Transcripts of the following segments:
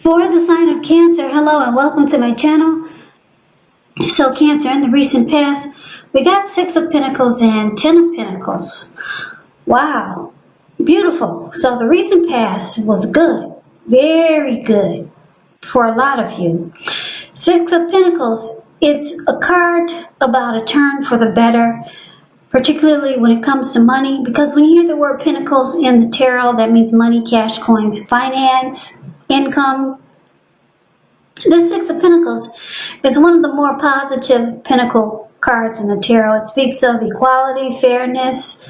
For the sign of Cancer, hello and welcome to my channel. So Cancer, in the recent past, we got 6 of Pentacles and 10 of Pentacles. Wow, beautiful. So the recent past was good, very good for a lot of you. 6 of Pentacles, it's a card about a turn for the better, particularly when it comes to money, because when you hear the word Pentacles in the tarot, that means money, cash, coins, finance, income. The 6 of Pentacles is one of the more positive pentacle cards in the tarot. It speaks of equality, fairness,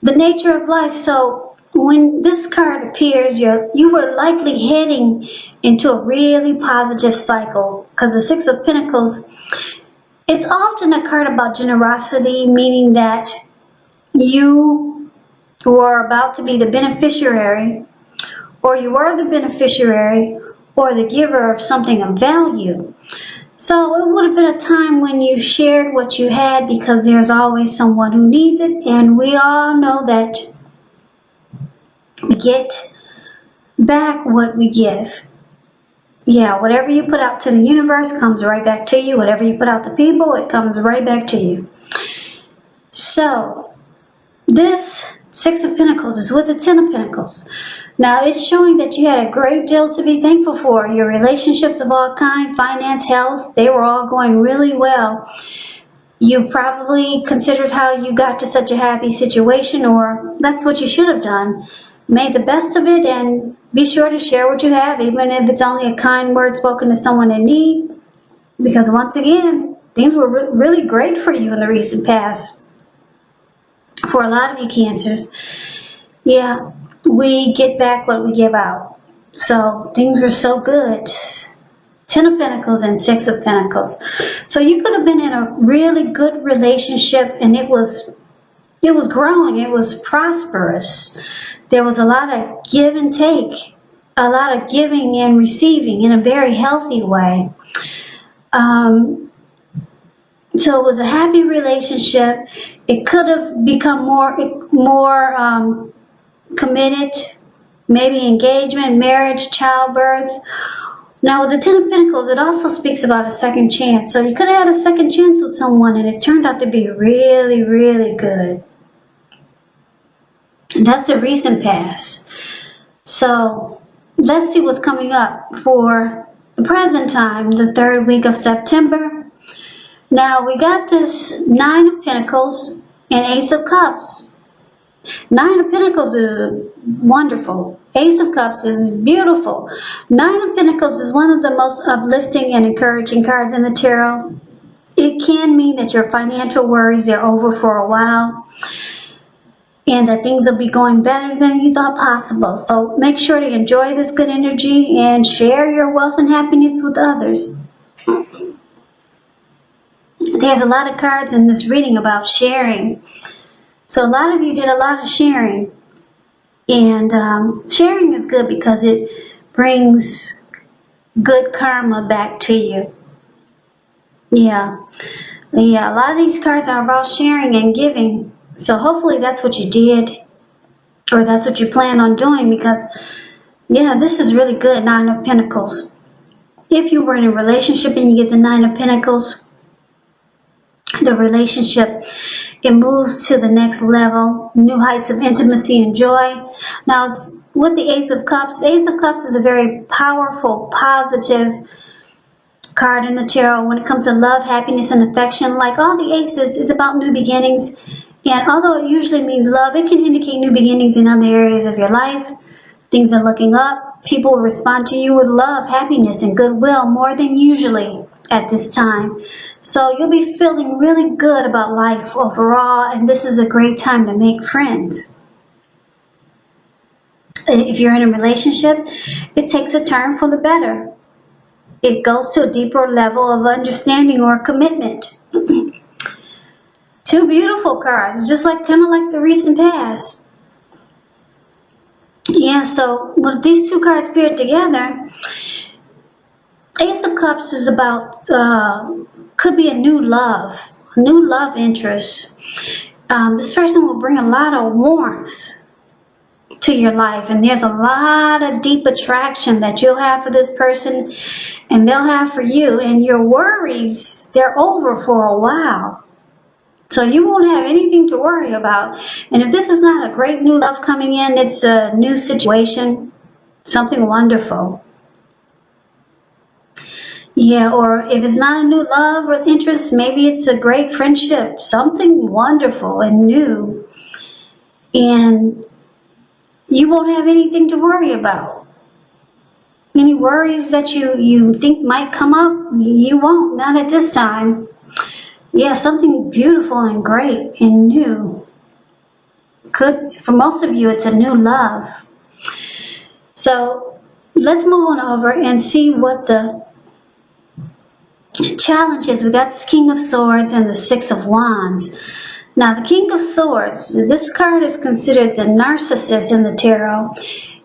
the nature of life. So when this card appears, you were likely heading into a really positive cycle, because the 6 of Pentacles, it's often a card about generosity, meaning that you were about to be the beneficiary, or you were the beneficiary, or the giver of something of value. So it would have been a time when you shared what you had, because there's always someone who needs it, and we all know that we get back what we give. Yeah, whatever you put out to the universe comes right back to you. Whatever you put out to people, it comes right back to you. So this 6 of Pentacles is with the 10 of Pentacles. Now, it's showing that you had a great deal to be thankful for. Your relationships of all kinds, finance, health, they were all going really well. You probably considered how you got to such a happy situation, or that's what you should have done. Made the best of it, and be sure to share what you have, even if it's only a kind word spoken to someone in need. Because once again, things were really great for you in the recent past. For a lot of you Cancers, yeah, we get back what we give out. So things were so good. 10 of Pentacles and 6 of Pentacles. So you could have been in a really good relationship, and it was growing, it was prosperous. There was a lot of give and take, a lot of giving and receiving in a very healthy way. So it was a happy relationship. It could have become more committed, maybe engagement, marriage, childbirth. Now with the 10 of Pentacles, it also speaks about a second chance. So you could have had a second chance with someone, and it turned out to be really, really good. And that's the recent past. So let's see what's coming up for the present time, the 3rd week of September. Now we got this 9 of Pentacles and Ace of Cups. 9 of Pentacles is wonderful. Ace of Cups is beautiful. 9 of Pentacles is one of the most uplifting and encouraging cards in the tarot. It can mean that your financial worries are over for a while, and that things will be going better than you thought possible. So make sure to enjoy this good energy and share your wealth and happiness with others. There's a lot of cards in this reading about sharing. So a lot of you did a lot of sharing. And sharing is good because it brings good karma back to you. Yeah, a lot of these cards are about sharing and giving. So hopefully that's what you did, or that's what you plan on doing, because yeah, this is really good. 9 of Pentacles. If you were in a relationship and you get the 9 of Pentacles, the relationship, it moves to the next level, new heights of intimacy and joy. Now it's with the Ace of Cups. Ace of Cups is a very powerful, positive card in the tarot when it comes to love, happiness, and affection. Like all the aces, it's about new beginnings. And although it usually means love, it can indicate new beginnings in other areas of your life. Things are looking up. People will respond to you with love, happiness, and goodwill more than usually at this time. So you'll be feeling really good about life overall, and this is a great time to make friends. If you're in a relationship, it takes a turn for the better. It goes to a deeper level of understanding or commitment. 2 beautiful cards, just like kind of like the recent past. Yeah, so when these 2 cards paired together, Ace of Cups is about, could be a new love interest. This person will bring a lot of warmth to your life, and there's a lot of deep attraction that you'll have for this person and they'll have for you, and your worries, they're over for a while. So you won't have anything to worry about. And if this is not a great new love coming in, it's a new situation, something wonderful. Yeah, or if it's not a new love or interest, maybe it's a great friendship, something wonderful and new. And you won't have anything to worry about. Any worries that you think might come up, you won't, not at this time. Yeah, something beautiful and great and new. For most of you, it's a new love. So let's move on over and see what the challenge is. We got this King of Swords and the Six of Wands. Now, the King of Swords, this card is considered the narcissist in the tarot.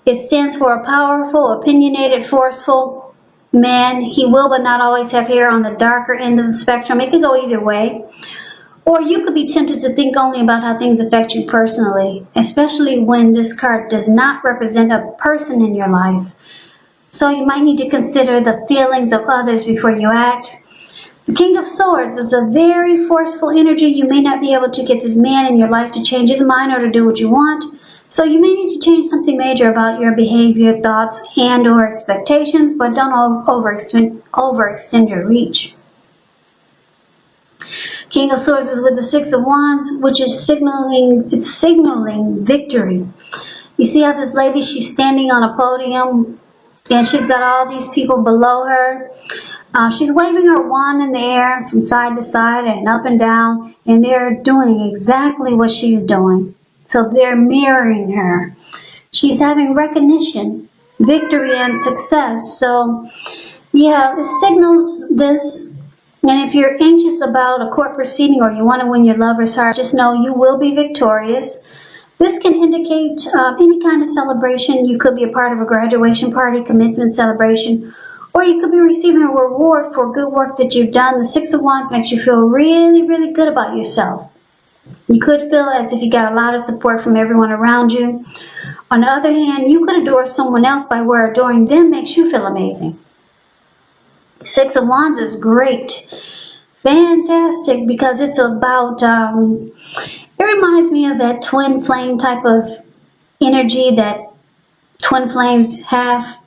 It stands for a powerful, opinionated, forceful man. He will but not always have hair on the darker end of the spectrum. It could go either way. Or you could be tempted to think only about how things affect you personally, especially when this card does not represent a person in your life. So you might need to consider the feelings of others before you act. The King of Swords is a very forceful energy. You may not be able to get this man in your life to change his mind or to do what you want. So you may need to change something major about your behavior, thoughts, and or expectations, but don't overextend your reach. King of Swords is with the Six of Wands, which is signaling victory. You see how this lady, she's standing on a podium, and she's got all these people below her. She's waving her wand in the air from side to side and up and down, and they're doing exactly what she's doing. So they're mirroring her. She's having recognition, victory, and success. So, yeah, it signals this. And if you're anxious about a court proceeding or you want to win your lover's heart, just know you will be victorious. This can indicate any kind of celebration. You could be a part of a graduation party, commencement celebration, or you could be receiving a reward for good work that you've done. The Six of Wands makes you feel really, really good about yourself. You could feel as if you got a lot of support from everyone around you. On the other hand, you could adore someone else by where adoring them makes you feel amazing. Six of Wands is great. Fantastic, because it's about, it reminds me of that twin flame type of energy that twin flames have.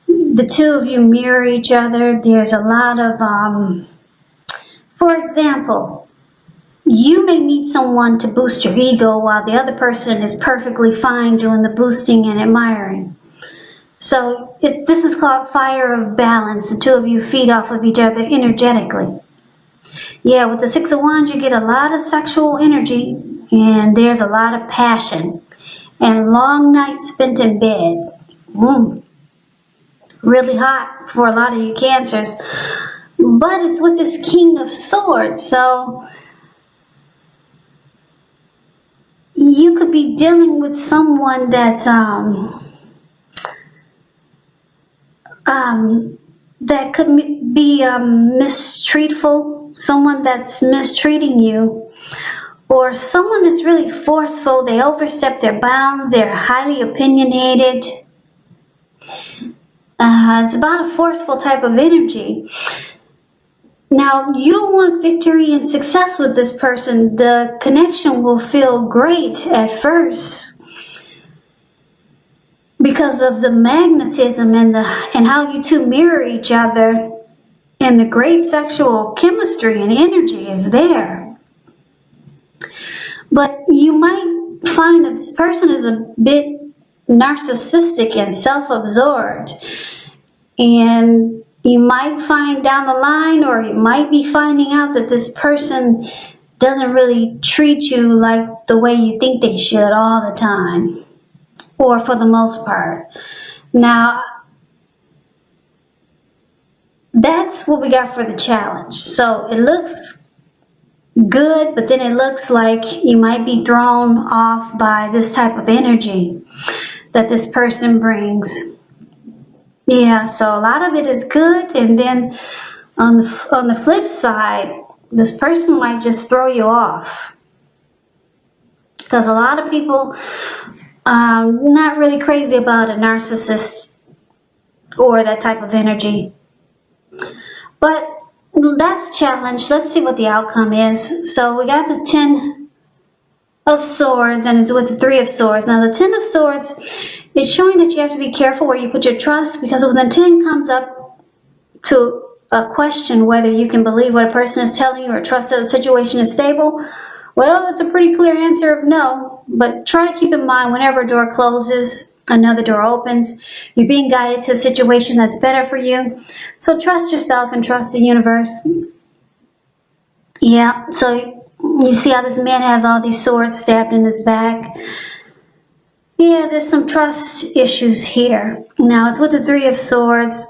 The two of you mirror each other. There's a lot of, for example, you may need someone to boost your ego while the other person is perfectly fine doing the boosting and admiring. So this is called fire of balance. The two of you feed off of each other energetically. Yeah, with the Six of Wands, you get a lot of sexual energy, and there's a lot of passion and long nights spent in bed. Really hot for a lot of you Cancers. But it's with this King of Swords, so you could be dealing with someone that's that could be mistreatful, someone that's mistreating you, or someone that's really forceful. They overstep their bounds. They're highly opinionated. It's about a forceful type of energy. Now, you want victory and success with this person. The connection will feel great at first because of the magnetism and how you two mirror each other, and the great sexual chemistry and energy is there. But you might find that this person is a bit narcissistic and self-absorbed, and you might find down the line, or you might be finding out that this person doesn't really treat you like the way you think they should all the time, or for the most part. Now, that's what we got for the challenge. So it looks good, but then it looks like you might be thrown off by this type of energy that this person brings. Yeah, so a lot of it is good, and then on the flip side, this person might just throw you off. Because a lot of people not really crazy about a narcissist or that type of energy. But that's a challenge. Let's see what the outcome is. So we got the 10 of Swords, and it's with the 3 of Swords. Now the 10 of Swords is showing that you have to be careful where you put your trust, because when the 10 comes up to a question whether you can believe what a person is telling you or trust that the situation is stable, well, it's a pretty clear answer of no. But try to keep in mind, whenever a door closes, another door opens. You're being guided to a situation that's better for you. So trust yourself and trust the universe. Yeah, so you see how this man has all these swords stabbed in his back. Yeah, there's some trust issues here. Now, it's with the 3 of Swords,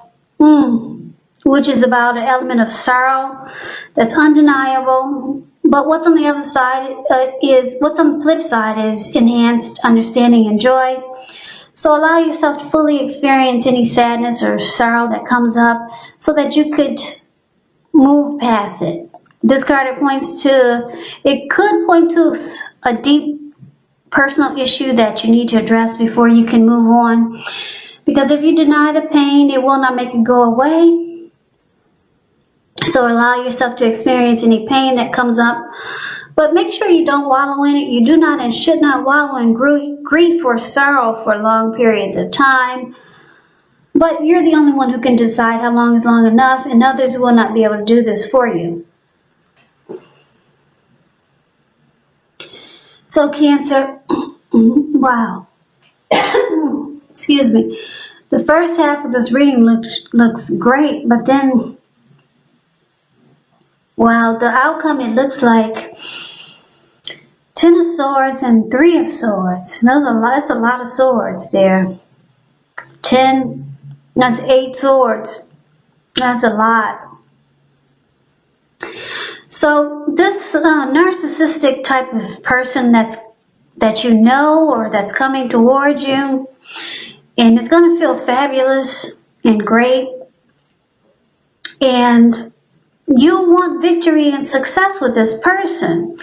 which is about an element of sorrow that's undeniable. But what's on the other side what's on the flip side is enhanced understanding and joy. So allow yourself to fully experience any sadness or sorrow that comes up so that you could move past it. This card, it could point to a deep personal issue that you need to address before you can move on. Because if you deny the pain, it will not make it go away. So allow yourself to experience any pain that comes up. But make sure you don't wallow in it. You do not and should not wallow in grief or sorrow for long periods of time. But you're the only one who can decide how long is long enough, and others will not be able to do this for you. So Cancer, wow. Excuse me. The first half of this reading looks great, but then, wow, the outcome, it looks like 10 of Swords and 3 of Swords. That's a lot of swords there. 10, that's 8 swords. That's a lot. So this narcissistic type of person that you know or that's coming towards you, and it's going to feel fabulous and great, and you want victory and success with this person,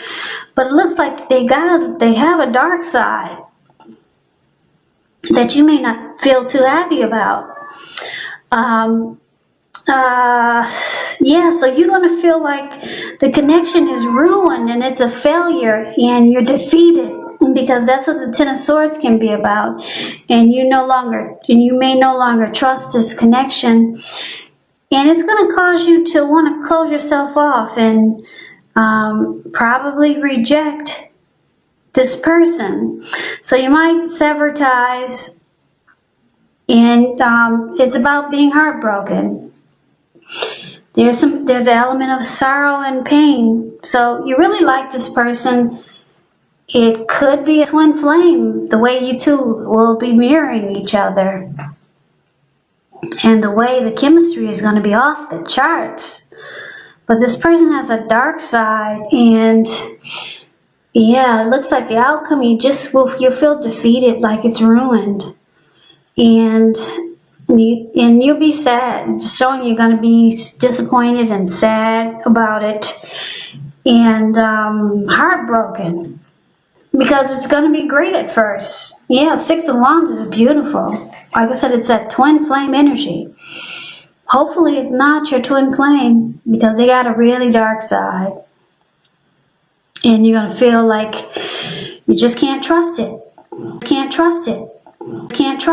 but it looks like they have a dark side that you may not feel too happy about. Yeah, so you're going to feel like the connection is ruined and it's a failure and you're defeated, because that's what the 10 of Swords can be about. And you may no longer trust this connection. And it's going to cause you to want to close yourself off and probably reject this person. So you might sever ties, and it's about being heartbroken. There's an element of sorrow and pain. So you really like this person. It could be a twin flame, the way you two will be mirroring each other. And the way the chemistry is going to be off the charts. But this person has a dark side, and yeah, it looks like the outcome, you'll feel defeated, like it's ruined. And you'll be sad. It's showing you're going to be disappointed and sad about it, and heartbroken, because it's going to be great at first. Yeah, 6 of Wands is beautiful. Like I said, it's that twin flame energy. Hopefully it's not your twin flame, because they got a really dark side. And you're going to feel like you just can't trust it. Can't trust it. Can't trust it.